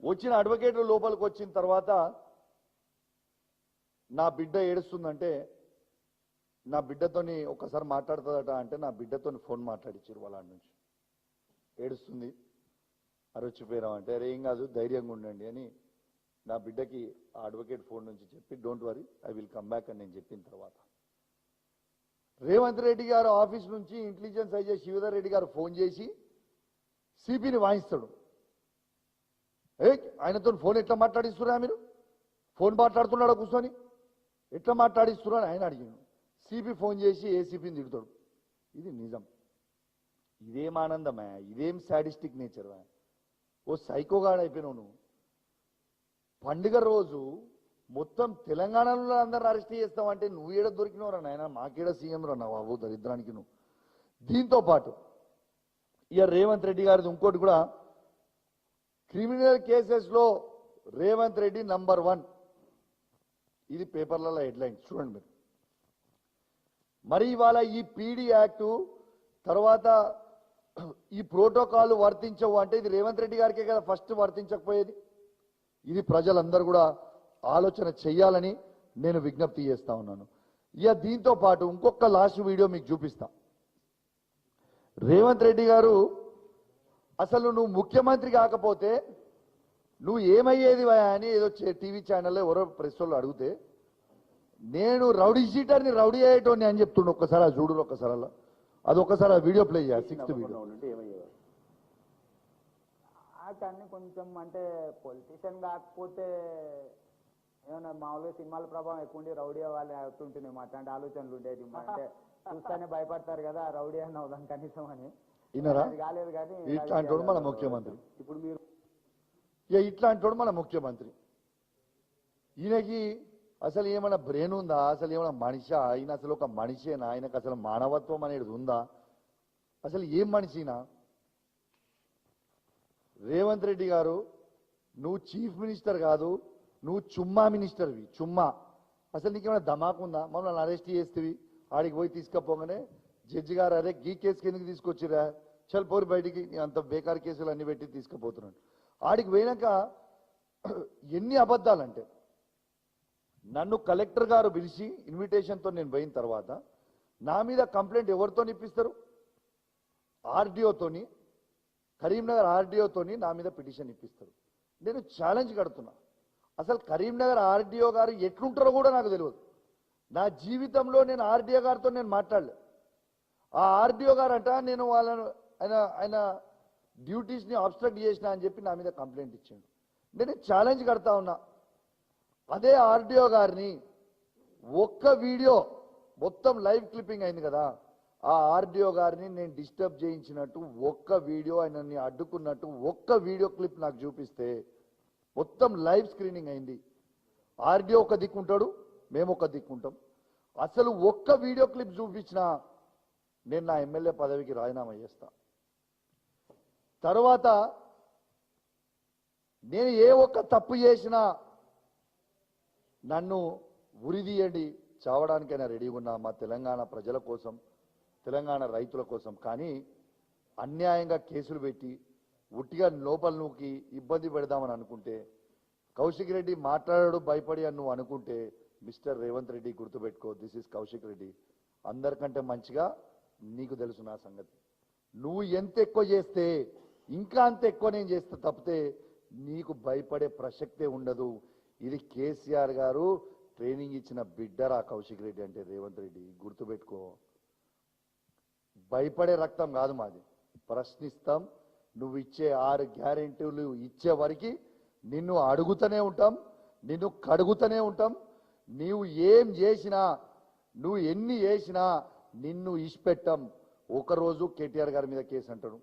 వచ్చిన అడ్వకేట్లు లోపలికి వచ్చిన తర్వాత నా బిడ్డ ఏడుస్తుందంటే, నా బిడ్డతోని ఒకసారి మాట్లాడుతుందట అంటే నా బిడ్డతోని ఫోన్ మాట్లాడించారు వాళ్ళ నుంచి. ఏడుస్తుంది, అరొచ్చిపోయాం అంటే, అరే ఏం కాదు ధైర్యంగా ఉండండి అని నా బిడ్డకి ఆ అడ్వకేట్ ఫోన్ నుంచి చెప్పి, don't worry I will come back అని నేను చెప్పిన తర్వాత రేవంత్ రెడ్డి గారు ఆఫీస్ నుంచి ఇంటెలిజెన్స్ ఐజీ శివధర్ రెడ్డి గారు ఫోన్ చేసి సిపిని వాయిస్తాడు. ఆయనతో ఫోన్ ఎట్లా మాట్లాడిస్తున్నా, మీరు ఫోన్ మాట్లాడుతున్నాడా కూర్చొని, ఎట్లా మాట్లాడిస్తున్నా అని ఆయన అడిగాను. సిపి ఫోన్ చేసి ఏసీపీని తిడతాడు. ఇది నిజం. ఇదేం ఆనందమే, ఇదేం సాడిస్టిక్ నేచర్. ఓ సైకోగాడ్ అయిపోయినావు నువ్వు. పండుగ రోజు మొత్తం తెలంగాణలో అందరూ అరెస్ట్ చేస్తావంటే నువ్వు ఏడ దొరికినవరా నాయన, మాకేడ సీఎం రా నా బాబు దరిద్రానికి నువ్వు. దీంతో పాటు ఇక రేవంత్ రెడ్డి గారిది ఇంకోటి కూడా, క్రిమినల్ కేసెస్లో రేవంత్ రెడ్డి నంబర్ 1. ఇది పేపర్లలో హెడ్లైన్స్ చూడండి మీరు. మరి ఇవాళ ఈ పీడీ యాక్టు తర్వాత ఈ ప్రోటోకాల్ వర్తించవు అంటే ఇది రేవంత్ రెడ్డి గారికే కదా ఫస్ట్ వర్తించకపోయేది. ఇది ప్రజలందరూ కూడా ఆలోచన చెయ్యాలని నేను విజ్ఞప్తి చేస్తా ఉన్నాను. ఇక దీంతో పాటు ఇంకొక లాస్ట్ వీడియో మీకు చూపిస్తా. రేవంత్ రెడ్డి గారు అసలు నువ్వు ముఖ్యమంత్రి కాకపోతే నువ్వు ఏమయ్యేది అని ఏదో టీవీ ఛానల్లో ఎవరో ప్రెస్ వాళ్ళు అడిగితే, నేను రౌడీ షీటర్ని రౌడీ అయ్యేటోని అని చెప్తుండే. ఒక్కసారి ఆ చూడు, ఒక్కసారి అలా అది ఒక్కసారి ఆ వీడియో ప్లే చేయాలి. 6th video. కానీ కొంచెం అంటే పొలిటీషియన్ కాకపోతే ఏమన్నా మామూలుగా సినిమాల ప్రభావం ఎక్కువ ఉండి రౌడీ వాళ్ళు అవుతుంటున్నాయి. అట్లాంటి ఆలోచనలు ఉండేది. అంటే చూస్తానే భయపడతారు కదా రౌడీ అని అవుదాం కనీసం అని. అది కాలేదు కానీ ఇట్లాంటి మన ముఖ్యమంత్రి. ఇప్పుడు మీరు ఇట్లాంటి మన ముఖ్యమంత్రి. ఈయనకి అసలు ఏమైనా బ్రెయిన్ ఉందా, అసలు ఏమైనా మనిషి, ఆయన అసలు ఒక మనిషేనా, ఆయనకు అసలు మానవత్వం అనేది ఉందా, అసలు ఏం మనిషినా? రేవంత్ రెడ్డి గారు, నువ్వు చీఫ్ మినిస్టర్ కాదు, నువ్వు చుమ్మా మినిస్టర్వి. చుమ్మా అసలు నీకేమైనా ధమాకుందా? మమ్మల్ని అరెస్ట్ చేస్తేవి, ఆడికి పోయి తీసుకపోగానే జడ్జి గారు అరే గీ కేసుకి ఎందుకు తీసుకొచ్చిరా, చల్ పోరు బయటికి, అంత బేకార్ కేసులు అన్ని పెట్టి తీసుకుపోతున్నాడు. ఆడికి పోయినాక ఎన్ని అబద్ధాలంటే, నన్ను కలెక్టర్ గారు పిలిచి ఇన్విటేషన్తో నేను పోయిన తర్వాత నా మీద కంప్లైంట్ ఎవరితో ఇప్పిస్తారు? ఆర్డీఓతోని, కరీంనగర్ ఆర్డీఓతోని నా మీద పిటిషన్ ఇప్పిస్తారు. నేను ఛాలెంజ్ కడుతున్నా. అసలు కరీంనగర్ ఆర్డీఓ గారు ఎట్లుంటారో కూడా నాకు తెలియదు. నా జీవితంలో నేను ఆర్డీఓ గారితో నేను మాట్లాడలే. ఆ ఆర్డీఓ గారు అంట నేను వాళ్ళను ఆయన డ్యూటీస్ని అబ్స్ట్రక్ట్ చేసిన అని చెప్పి నా మీద కంప్లైంట్ ఇచ్చాడు. నేను ఛాలెంజ్ కడతా ఉన్నా. అదే ఆర్డీఓ గారిని ఒక్క వీడియో మొత్తం లైవ్ క్లిప్పింగ్ అయింది కదా, ఆ ఆర్డీఓ గారిని నేను డిస్టర్బ్ చేయించినట్టు ఒక్క వీడియో, ఆయనని అడ్డుకున్నట్టు ఒక్క వీడియో క్లిప్ నాకు చూపిస్తే, మొత్తం లైవ్ స్క్రీనింగ్ అయింది. ఆర్డీఓ ఒక దిక్కుంటాడు, మేము ఒక దిక్కుంటాం. అసలు ఒక్క వీడియో క్లిప్ చూపించినా నేను నా ఎమ్మెల్యే పదవికి రాజీనామా చేస్తా. తర్వాత నేను ఏ ఒక్క తప్పు చేసినా నన్ను ఉరిదీయండి, చావడానికైనా రెడీగా ఉన్నా మా తెలంగాణ ప్రజల కోసం, తెలంగాణ రైతుల కోసం. కానీ అన్యాయంగా కేసులు పెట్టి ఉట్టిగా లోపల నూకి ఇబ్బంది పెడదామని అనుకుంటే, కౌశిక్ రెడ్డి మాట్లాడాడు భయపడి అని నువ్వు అనుకుంటే, మిస్టర్ రేవంత్ రెడ్డి గుర్తుపెట్టుకో, దిస్ ఇస్ కౌశిక్ రెడ్డి. అందరికంటే మంచిగా నీకు తెలుసు నా సంగతి. నువ్వు ఎంత ఎక్కువ చేస్తే ఇంకా అంత ఎక్కువ నేను చేస్తే తప్పితే నీకు భయపడే ప్రసక్తే ఉండదు. ఇది కేసీఆర్ గారు ట్రైనింగ్ ఇచ్చిన బిడ్డరా కౌశిక్ రెడ్డి అంటే రేవంత్ రెడ్డి, గుర్తుపెట్టుకో. భయపడే రక్తం కాదు మాది, ప్రశ్నిస్తాం. నువ్వు ఇచ్చే 6 గ్యారెంటీలు ఇచ్చే వరకు నిన్ను అడుగుతూనే ఉంటాం, నిన్ను కడుగుతూనే ఉంటాం. నీవు ఏం చేసినా, నువ్వు ఎన్ని చేసినా నిన్ను ఇష్టపెట్టాం. ఒకరోజు కేటీఆర్ గారి మీద కేసు అంటాడు,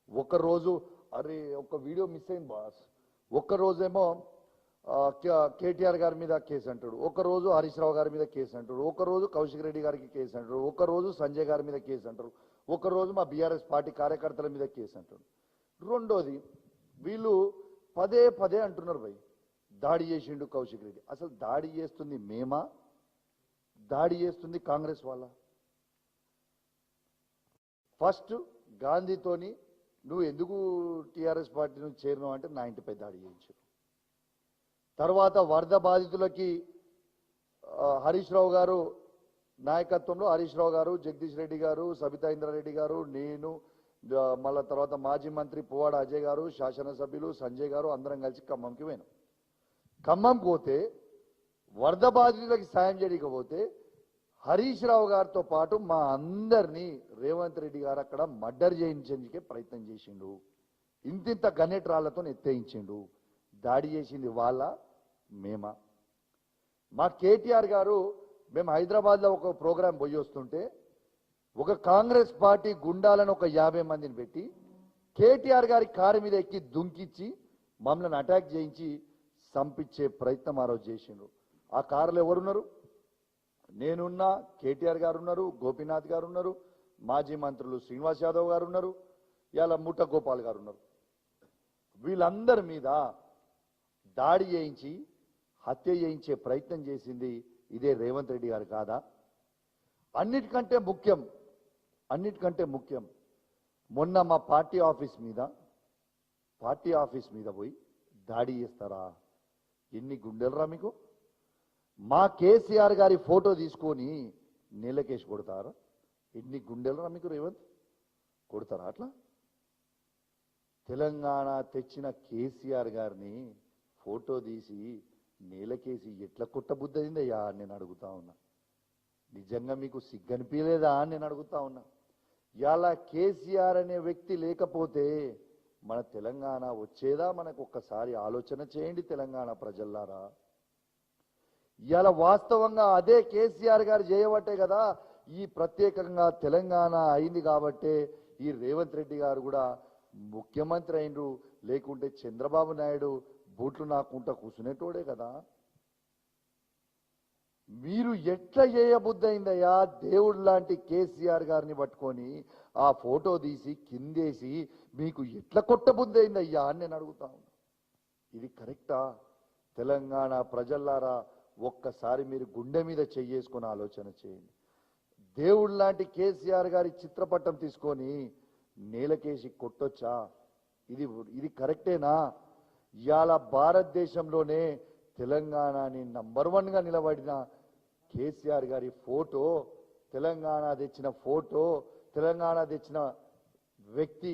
ఒకరోజు అరే ఒక వీడియో మిస్ అయింది బాస్, ఒక్కరోజేమో కేటీఆర్ గారి మీద కేసు అంటాడు, ఒకరోజు హరీష్ రావు గారి మీద కేసు అంటాడు, ఒకరోజు కౌశిక్ రెడ్డి గారికి కేసు అంటాడు, ఒకరోజు సంజయ్ గారి మీద కేసు అంటారు, ఒకరోజు మా బీఆర్ఎస్ పార్టీ కార్యకర్తల మీద కేసు అంటాడు. రెండోది వీళ్ళు పదే పదే అంటున్నారు భయ్ దాడి చేసిండు కౌశిక్ రెడ్డి. అసలు దాడి చేస్తుంది మేమా, దాడి చేస్తుంది కాంగ్రెస్ వాళ్ళ. ఫస్ట్ గాంధీతోని నువ్వు ఎందుకు టీఆర్ఎస్ పార్టీ నుంచి చేరినావు అంటే నా ఇంటిపై దాడి చేయించారు. తర్వాత వరద బాధితులకి హరీష్ రావు గారు నాయకత్వంలో హరీష్ రావు గారు, జగదీష్ రెడ్డి గారు, సబితా ఇంద్రారెడ్డి గారు, నేను, మళ్ళా తర్వాత మాజీ మంత్రి పువ్వాడ అజయ్ గారు, శాసనసభ్యులు సంజయ్ గారు అందరం కలిసి ఖమ్మంకి పోయినాం. ఖమ్మం పోతే వరద బాధితులకి సాయం చేయకపోతే హరీష్ రావు గారితో పాటు మా అందరినీ రేవంత్ రెడ్డి గారు అక్కడ మర్డర్ చేయించేందుకే ప్రయత్నం చేసిండు. ఇంతింత గన్నెట్ రాళ్లతో ఎత్తేయించిండు. దాడి చేసింది వాళ్ళ మేమా? మా కేటీఆర్ గారు మేము హైదరాబాద్లో ఒక ప్రోగ్రాం పోయి వస్తుంటే ఒక కాంగ్రెస్ పార్టీ గుండాలను ఒక 50 మందిని పెట్టి కేటీఆర్ గారి కారు మీద ఎక్కి దుంకిచ్చి మమ్మల్ని అటాక్ చేయించి సంపించే ప్రయత్నం ఆ రోజు చేసిండ్రు. ఆ కారులో ఎవరున్నారు? నేనున్నా, కేటీఆర్ గారు ఉన్నారు, గోపీనాథ్ గారు ఉన్నారు, మాజీ మంత్రులు శ్రీనివాస్ యాదవ్ గారు ఉన్నారు, ఇలా ముఠ గోపాల్ గారు ఉన్నారు. వీళ్ళందరి మీద దాడి చేయించి హత్య చేయించే ప్రయత్నం చేసింది ఇదే రేవంత్ రెడ్డి గారు కాదా? అన్నిటికంటే ముఖ్యం మొన్న మా పార్టీ ఆఫీస్ మీద పోయి దాడి చేస్తారా? ఎన్ని గుండెలరా మీకు? మా కేసీఆర్ గారి ఫోటో తీసుకొని నీళ్ళకేసి కొడతారా? ఎన్ని గుండెలరా మీకు? రేవంత్ కొడతారా అట్లా? తెలంగాణ తెచ్చిన కేసీఆర్ గారిని ఫోటో తీసి నేలకేసి ఎట్లా కొట్టబుద్దయిందయ్యా అని నేను అడుగుతా ఉన్నా. నిజంగా మీకు సిగ్గనిపించలేదా అని నేను అడుగుతా ఉన్నా. ఇలా కేసీఆర్ అనే వ్యక్తి లేకపోతే మన తెలంగాణ వచ్చేదా? మనకు ఒక్కసారి ఆలోచన చేయండి తెలంగాణ ప్రజల్లారా. ఇవాళ వాస్తవంగా అదే కేసీఆర్ గారు చేయబట్టే కదా ఈ ప్రత్యేకంగా తెలంగాణ అయింది. కాబట్టే ఈ రేవంత్ రెడ్డి గారు కూడా ముఖ్యమంత్రి అయినరు. లేకుంటే చంద్రబాబు నాయుడు బూట్లు నాకుంటా కూర్చునేటోడే కదా. మీరు ఎట్లా చేయబుద్దయిందయ్యా దేవుడు లాంటి కేసీఆర్ గారిని పట్టుకొని ఆ ఫోటో తీసి కిందేసి మీకు ఎట్లా కొట్టబుద్దయిందయ్యా అని నేను అడుగుతా ఉన్నా. ఇది కరెక్టా? తెలంగాణ ప్రజల్లారా ఒక్కసారి మీరు గుండె మీద చెయ్యేసుకొని ఆలోచన చేయండి. దేవుడు లాంటి కేసీఆర్ గారి చిత్రపటం తీసుకొని నేలకేసి కొట్టొచ్చా? ఇది కరెక్టేనా? ఇవాళ భారతదేశంలోనే తెలంగాణని నంబర్ 1గా నిలబడిన కేసీఆర్ గారి ఫోటో, తెలంగాణ తెచ్చిన ఫోటో, తెలంగాణ తెచ్చిన వ్యక్తి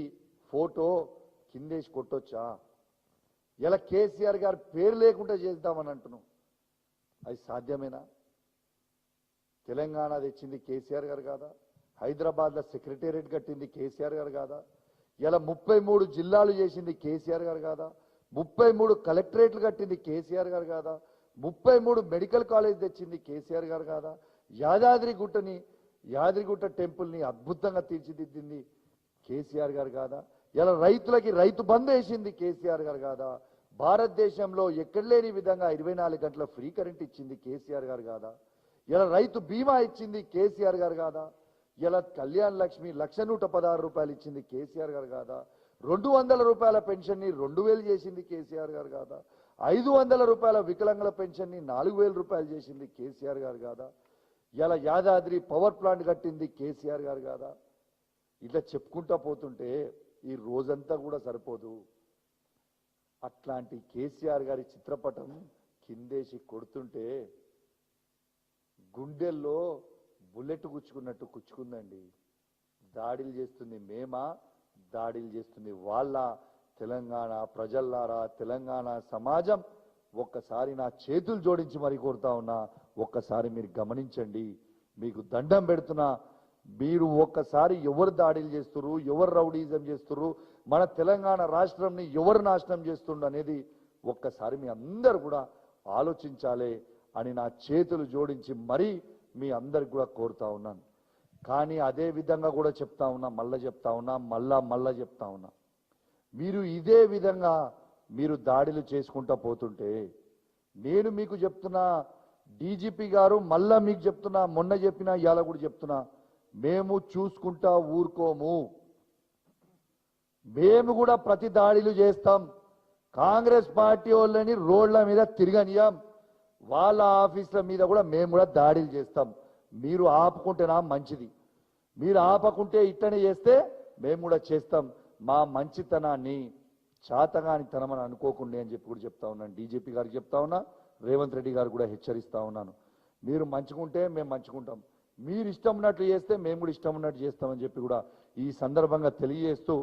ఫోటో కిందేసి కొట్టొచ్చా? ఇలా కేసీఆర్ గారి పేరు లేకుండా చేద్దామని అంటున్నాం. అది సాధ్యమేనా? తెలంగాణ తెచ్చింది కేసీఆర్ గారు కాదా? హైదరాబాద్లో సెక్రటేరియట్ కట్టింది కేసీఆర్ గారు కాదా? ఇలా 33 జిల్లాలు చేసింది కేసీఆర్ గారు కాదా? 33 కలెక్టరేట్లు కట్టింది కేసీఆర్ గారు కాదా? 33 మెడికల్ కాలేజ్ తెచ్చింది కేసీఆర్ గారు కాదా? యాదగిరిగుట్ట టెంపుల్ని అద్భుతంగా తీర్చిదిద్దింది కేసీఆర్ గారు కాదా? ఇలా రైతులకి రైతు బంద్ వేసింది కేసీఆర్ గారు కాదా? భారతదేశంలో ఎక్కడ లేని విధంగా 24 గంటల ఫ్రీ కరెంట్ ఇచ్చింది కేసీఆర్ గారు కాదా? ఇలా రైతు బీమా ఇచ్చింది కేసీఆర్ గారు కాదా? ఇలా కళ్యాణ్ లక్ష్మి 1,116 రూపాయలు ఇచ్చింది కేసీఆర్ గారు కాదా? 200 రూపాయల పెన్షన్ని 2000 చేసింది కేసీఆర్ గారు కాదా? 500 రూపాయల వికలాంగుల పెన్షన్ని 4000 రూపాయలు చేసింది కేసీఆర్ గారు కాదా? ఇలా యాదాద్రి పవర్ ప్లాంట్ కట్టింది కేసీఆర్ గారు కాదా? ఇట్లా చెప్పుకుంటా పోతుంటే ఈ రోజంతా కూడా సరిపోదు. అట్లాంటి కేసీఆర్ గారి చిత్రపటం కిందేసి కొడుతుంటే గుండెల్లో బుల్లెట్ గుచ్చుకున్నట్టు గుచ్చుకుందండి. దాడులు చేస్తుంది మేమా? దాడులు చేస్తుంది వాళ్ళ? తెలంగాణ ప్రజల్లారా, తెలంగాణ సమాజం ఒక్కసారి నా చేతులు జోడించి మరి కోరుతా ఉన్నా, ఒక్కసారి మీరు గమనించండి. మీకు దండం పెడుతున్నా. మీరు ఒక్కసారి ఎవరు దాడులు చేస్తున్నారు, ఎవరు రౌడీజం చేస్తున్నారు, మన తెలంగాణ రాష్ట్రంని ఎవరు నాశనం చేస్తుండ్రు అనేది ఒక్కసారి మీ అందరు కూడా ఆలోచించాలి అని నా చేతులు జోడించి మరీ మీ అందరికి కూడా కోరుతా ఉన్నాను. కానీ అదే విధంగా కూడా చెప్తా ఉన్నా, మళ్ళా చెప్తా ఉన్నా, మళ్ళా చెప్తా ఉన్నా, మీరు ఇదే విధంగా మీరు దాడులు చేసుకుంటా పోతుంటే నేను మీకు చెప్తున్నా, డీజీపీ గారు మళ్ళా మీకు చెప్తున్నా, మొన్న చెప్పినా ఇవాళ కూడా చెప్తున్నా, మేము చూసుకుంటా ఊరుకోము. మేము కూడా ప్రతి దాడులు చేస్తాం. కాంగ్రెస్ పార్టీ వాళ్ళని రోడ్ల మీద తిరగనియం. వాళ్ళ ఆఫీసుల మీద కూడా మేము కూడా దాడులు చేస్తాం. మీరు ఆపుకుంటేనా మంచిది, మీరు ఆపకుంటే ఇట్టనే చేస్తే మేము కూడా చేస్తాం. మా మంచితనాన్ని చాతగానితనమని అనుకోకుండా అని చెప్పి కూడా చెప్తా ఉన్నాను. డీజీపీ గారికి చెప్తా ఉన్నా, రేవంత్ రెడ్డి గారు కూడా హెచ్చరిస్తా ఉన్నాను. మీరు మంచుకుంటే మేము మంచుకుంటాం, మీరు ఇష్టం ఉన్నట్లు చేస్తే మేము కూడా ఇష్టం ఉన్నట్టు చేస్తామని చెప్పి కూడా ఈ సందర్భంగా తెలియజేస్తూ,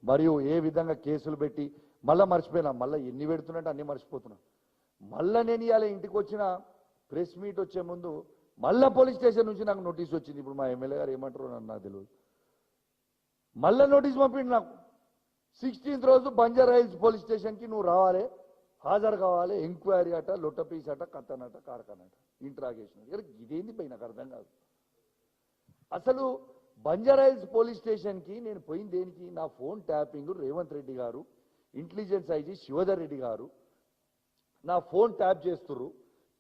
మరియు ఏ విధంగా కేసులు పెట్టి మళ్ళీ మర్చిపోయినా, మళ్ళీ ఎన్ని పెడుతున్నట్టు అన్నీ మర్చిపోతున్నా. మళ్ళీ నేను ఇవాళ ఇంటికి వచ్చిన ప్రెస్ మీట్ వచ్చే ముందు మళ్ళీ పోలీస్ స్టేషన్ నుంచి నాకు నోటీస్ వచ్చింది. ఇప్పుడు మా ఎమ్మెల్యే గారు ఏమంటారో నాకు తెలియదు. మళ్ళీ నోటీస్ పంపిండి నాకు. 16th రోజు బంజారా హిల్స్ పోలీస్ స్టేషన్కి నువ్వు రావాలి, హాజరు కావాలి, ఎంక్వైరీ అట, లొట్టపీస్ అట, కత్తనట, కార్ఖానట, ఇంట్రాగేషన్. ఇదేంది పోయి నాకు అర్థం కాదు. అసలు బంజారా హిల్స్ పోలీస్ స్టేషన్కి నేను పోయింది దేనికి? నా ఫోన్ ట్యాపింగ్ రేవంత్ రెడ్డి గారు, ఇంటెలిజెన్స్ ఐజీ శివధర్ రెడ్డి గారు నా ఫోన్ ట్యాప్ చేస్తుర్రు.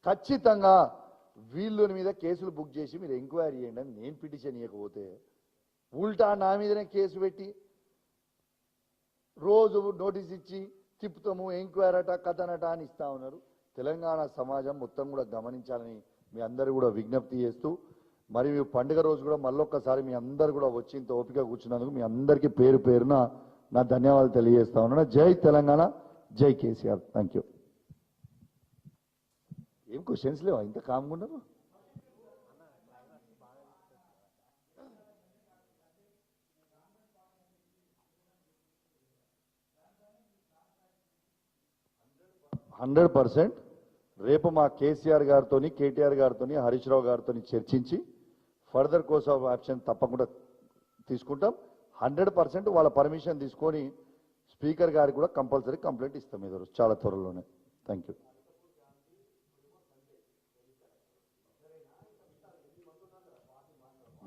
ఖచ్చితంగా వీళ్ళ మీద కేసులు బుక్ చేసి మీరు ఎంక్వైరీ చేయండి అని నేను పిటిషన్ ఇవ్వకపోతే ఉల్టా నా మీదనే కేసు పెట్టి రోజు నోటీస్ ఇచ్చి తిప్పుతాము, ఎంక్వైరీ అట, కథనట అని ఇస్తా ఉన్నారు. తెలంగాణ సమాజం మొత్తం కూడా గమనించాలని మీ అందరూ కూడా విజ్ఞప్తి చేస్తూ, మరియు పండుగ రోజు కూడా మళ్ళొక్కసారి మీ అందరు కూడా వచ్చి ఇంత ఓపిక కూర్చున్నందుకు మీ అందరికీ పేరు పేరున నా ధన్యవాదాలు తెలియజేస్తా ఉన్నాను. జై తెలంగాణ, జై కేసీఆర్. Thank you. ఏం క్వశ్చన్స్ లేవా? ఇంత కామ్గా ఉన్నారు. %. రేపు మా కేసీఆర్ గారితో, కేటీఆర్ గారితో, హరీష్ రావు గారితో చర్చించి ఫర్దర్ కోర్స్ ఆఫ్ యాక్షన్ తప్పకుండా తీసుకుంటాం. 100% వాళ్ళ పర్మిషన్ తీసుకొని స్పీకర్ గారికి కూడా కంపల్సరీ కంప్లైంట్ ఇస్తాం ఈరోజు చాలా త్వరలోనే. Thank you.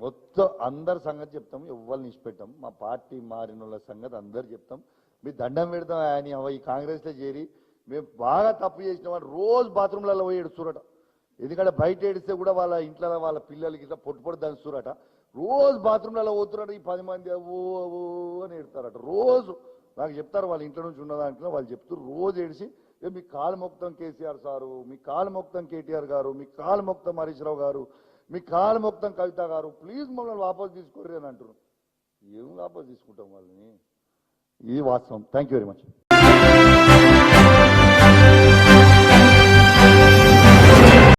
మొత్తం అందరి సంగతి చెప్తాం, ఎవరిని ఇచ్చిపెట్టాం. మా పార్టీ మారిన వాళ్ళ సంగతి అందరు చెప్తాం. మీ దండం పెడతాం. ఆయన ఈ కాంగ్రెస్లో చేరి మేము బాగా తప్పు చేసిన వాళ్ళు రోజు బాత్రూంలలో పోయి ఏడుస్తురట. ఎందుకంటే బయట ఏడిస్తే కూడా వాళ్ళ ఇంట్లో వాళ్ళ పిల్లలకి ఇట్లా పొట్టు దంచురట. రోజు బాత్రూంలలో పోతున్నట్టు ఈ 10 మంది ఓ ఓ అని ఏడుతారట. రోజు నాకు చెప్తారు, వాళ్ళ ఇంట్లో నుంచి ఉన్న దాంట్లో వాళ్ళు చెప్తారు. రోజు ఏడిసి మీ కాలు మొక్తం కేసీఆర్ సారు, మీ కాలు మొక్తం కేటీఆర్ గారు, మీ కాలు మొక్తం హరీష్ రావు గారు, మీ కాలు మొక్తం కవిత గారు, ప్లీజ్ మమ్మల్ని వాపసు తీసుకోరు అని అంటారు. ఏం వాపసు తీసుకుంటాం వాళ్ళని? ఇది వాస్తవం. Thank you very much.